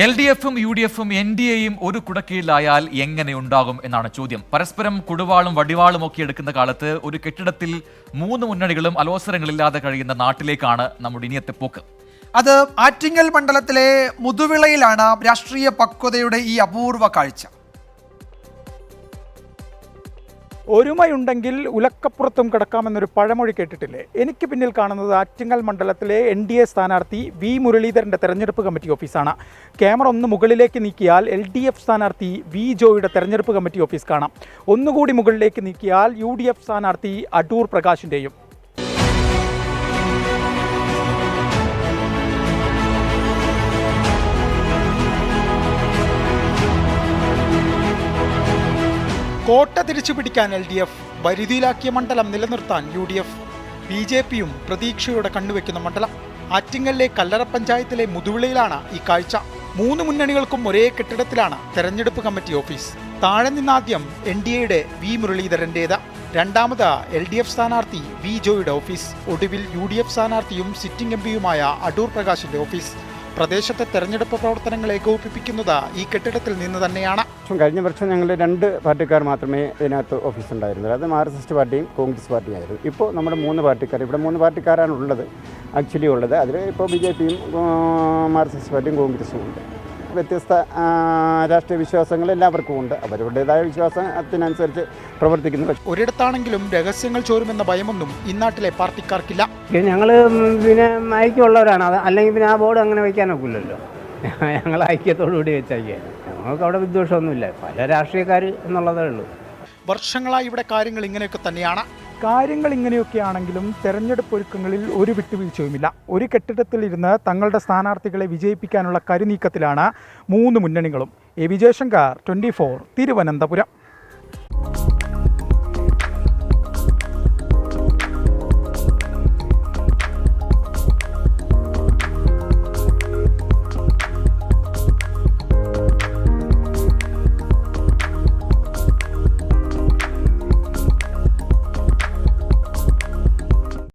LDFും UDFും NDAയും ഒരു കുടക്കീഴിലായാൽ എങ്ങനെയുണ്ടാകും എന്നാണ് ചോദ്യം. പരസ്പരം കുടുവാളും വടിവാളും ഒക്കെ എടുക്കുന്ന കാലത്ത് ഒരു കെട്ടിടത്തിൽ മൂന്ന് മുന്നണികളും അലോസരങ്ങളില്ലാതെ കഴിയുന്ന നാട്ടിലേക്കാണ് നമ്മുടെ ഇനിയത്തെ പോക്ക്. അത് ആറ്റിങ്ങൽ മണ്ഡലത്തിലെ മുതുവിളയിലാണ് രാഷ്ട്രീയ പക്വതയുടെ ഈ അപൂർവ കാഴ്ച. ഒരുമയുണ്ടെങ്കിൽ ഉലക്കപ്പുറത്തും കിടക്കാമെന്നൊരു പഴമൊഴി കേട്ടിട്ടില്ലേ? എനിക്ക് പിന്നിൽ കാണുന്നത് ആറ്റിങ്ങൽ മണ്ഡലത്തിലെ NDA സ്ഥാനാർത്ഥി V മുരളീധരൻ്റെ തെരഞ്ഞെടുപ്പ് കമ്മിറ്റി ഓഫീസാണ്. ക്യാമറ ഒന്ന് മുകളിലേക്ക് നീക്കിയാൽ LDF സ്ഥാനാർത്ഥി V ജോയുടെ തെരഞ്ഞെടുപ്പ് കമ്മിറ്റി ഓഫീസ് കാണാം. ഒന്നുകൂടി മുകളിലേക്ക് നീക്കിയാൽ UDF സ്ഥാനാർത്ഥി അടൂർ പ്രകാശിൻ്റെയും. കോട്ട തിരിച്ചുപിടിക്കാൻ LDF, വരുതിയിലാക്കിയ മണ്ഡലം നിലനിർത്താൻ UDF. BJPയും പ്രതീക്ഷയോടെ കണ്ണുവെക്കുന്ന മണ്ഡലം. ആറ്റിങ്ങലിലെ കല്ലറ പഞ്ചായത്തിലെ മുതുവിളയിലാണ് ഈ കാഴ്ച. മൂന്ന് മുന്നണികൾക്കും ഒരേ കെട്ടിടത്തിലാണ് തെരഞ്ഞെടുപ്പ് കമ്മിറ്റി ഓഫീസ്. താഴെ നിന്നാദ്യം NDAയുടെ V മുരളീധരൻ്റേത്, രണ്ടാമത് LDF സ്ഥാനാർത്ഥി V ജോയുടെ ഓഫീസ്, ഒടുവിൽ UDF സ്ഥാനാർത്ഥിയും സിറ്റിംഗ് MPയുമായ അടൂർ പ്രകാശിന്റെ ഓഫീസ്. പ്രദേശത്തെ തെരഞ്ഞെടുപ്പ് പ്രവർത്തനങ്ങൾ ഏകോപിപ്പിക്കുന്നത് ഈ കെട്ടിടത്തിൽ നിന്ന് തന്നെയാണ്. കഴിഞ്ഞ വർഷം ഞങ്ങൾ 2 പാർട്ടിക്കാർ മാത്രമേ ഇതിനകത്ത് ഓഫീസ് ഉണ്ടായിരുന്നത്. അത് മാർക്സിസ്റ്റ് പാർട്ടിയും കോൺഗ്രസ് പാർട്ടിയും ആയിരുന്നു. ഇപ്പോൾ നമ്മുടെ 3 പാർട്ടിക്കാർ, ഇവിടെ 3 പാർട്ടിക്കാരാണ് ഉള്ളത്, ആക്ച്വലി ഉള്ളത്. അതിൽ ഇപ്പോൾ BJPയും മാർക്സിസ്റ്റ് പാർട്ടിയും കോൺഗ്രസും ഉണ്ട്. വ്യത്യസ്ത രാഷ്ട്രീയ വിശ്വാസങ്ങൾ എല്ലാവർക്കും ഉണ്ട്. അവരുടേതായ വിശ്വാസത്തിനനുസരിച്ച് പ്രവർത്തിക്കുന്നു. ഒരിടത്താണെങ്കിലും രഹസ്യങ്ങൾ ചോരുമെന്ന ഭയമൊന്നും ഇന്നാട്ടിലെ പാർട്ടിക്കാർക്കില്ല. ഞങ്ങൾ പിന്നെ ഐക്യമുള്ളവരാണ്. അത് അല്ലെങ്കിൽ പിന്നെ ആ ബോർഡ് അങ്ങനെ വയ്ക്കാനൊക്കില്ലല്ലോ. ഞങ്ങൾ ഐക്യത്തോടുകൂടി വെച്ചയക്കാൻ. ഞങ്ങൾക്ക് അവിടെ വിദ്വേഷമൊന്നുമില്ല. പല രാഷ്ട്രീയക്കാർ എന്നുള്ളതേ ഉള്ളൂ. വർഷങ്ങളായി ഇവിടെ കാര്യങ്ങൾ ഇങ്ങനെയൊക്കെ തന്നെയാണ്. കാര്യങ്ങൾ ഇങ്ങനെയൊക്കെയാണെങ്കിലും തെരഞ്ഞെടുപ്പ് ഒരുക്കങ്ങളിൽ ഒരു വിട്ടുവീഴ്ചയുമില്ല. ഒരു കെട്ടിടത്തിലിരുന്ന് തങ്ങളുടെ സ്ഥാനാർത്ഥികളെ വിജയിപ്പിക്കാനുള്ള കരുനീക്കത്തിലാണ് മൂന്ന് മുന്നണികളും. എ വിജയശങ്കർ, 24, തിരുവനന്തപുരം.